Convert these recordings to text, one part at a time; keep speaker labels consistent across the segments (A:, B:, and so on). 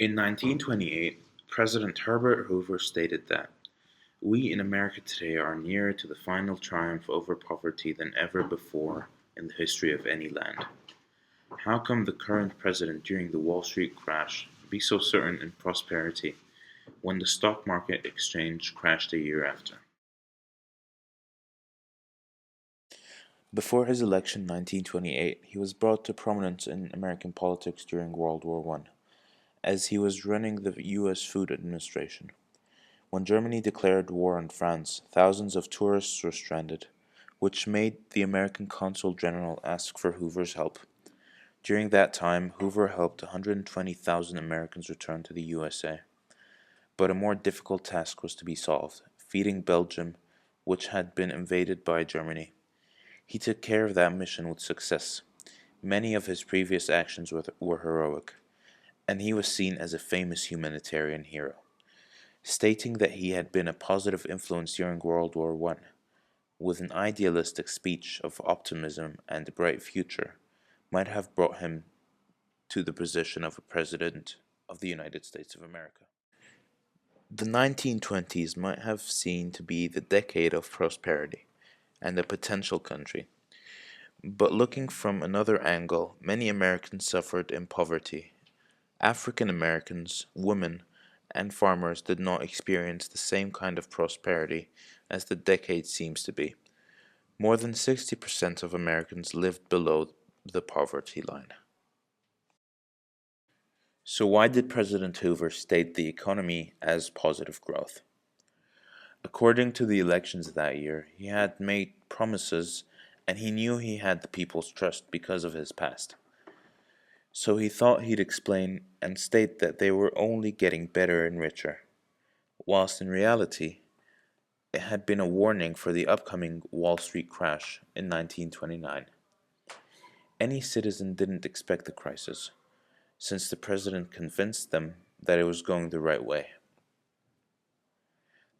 A: In 1928, President Herbert Hoover stated that we in America today are nearer to the final triumph over poverty than ever before in the history of any land. How come the current president during the Wall Street crash be so certain in prosperity when the stock market exchange crashed a year after?
B: Before his election in 1928, he was brought to prominence in American politics during World War I, as he was running the U.S. Food Administration. When Germany declared war on France, thousands of tourists were stranded, which made the American Consul General ask for Hoover's help. During that time, Hoover helped 120,000 Americans return to the USA. But a more difficult task was to be solved: feeding Belgium, which had been invaded by Germany. He took care of that mission with success. Many of his previous actions were heroic, and he was seen as a famous humanitarian hero. Stating that he had been a positive influence during World War I, with an idealistic speech of optimism and a bright future, might have brought him to the position of a President of the United States of America. The 1920s might have seen to be the decade of prosperity and a potential country. But looking from another angle, many Americans suffered in poverty. African Americans, women, and farmers did not experience the same kind of prosperity as the decade seems to be. More than 60% of Americans lived below the poverty line. So, why did President Hoover state the economy as positive growth? According to the elections that year, he had made promises and he knew he had the people's trust because of his past. So he thought he'd explain and state that they were only getting better and richer, whilst in reality, it had been a warning for the upcoming Wall Street crash in 1929. Any citizen didn't expect the crisis, since the president convinced them that it was going the right way.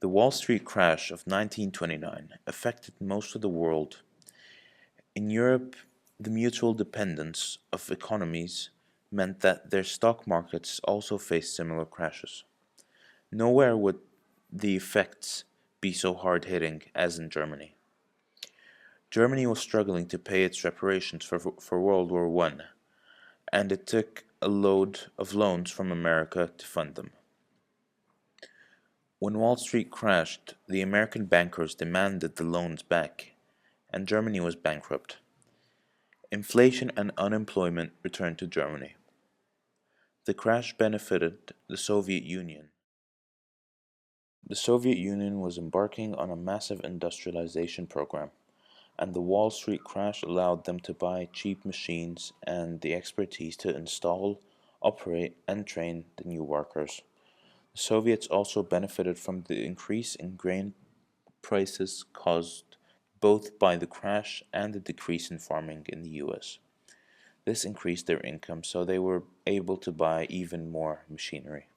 B: The Wall Street crash of 1929 affected most of the world. In Europe, the mutual dependence of economies meant that their stock markets also faced similar crashes. Nowhere would the effects be so hard hitting as in Germany. Germany was struggling to pay its reparations for World War I, and it took a load of loans from America to fund them. When Wall Street crashed, the American bankers demanded the loans back, and Germany was bankrupt. Inflation and unemployment returned to Germany. The crash benefited the Soviet Union. The Soviet Union was embarking on a massive industrialization program, and the Wall Street crash allowed them to buy cheap machines and the expertise to install, operate, and train the new workers. The Soviets also benefited from the increase in grain prices caused both by the crash and the decrease in farming in the US. This increased their income, so they were able to buy even more machinery.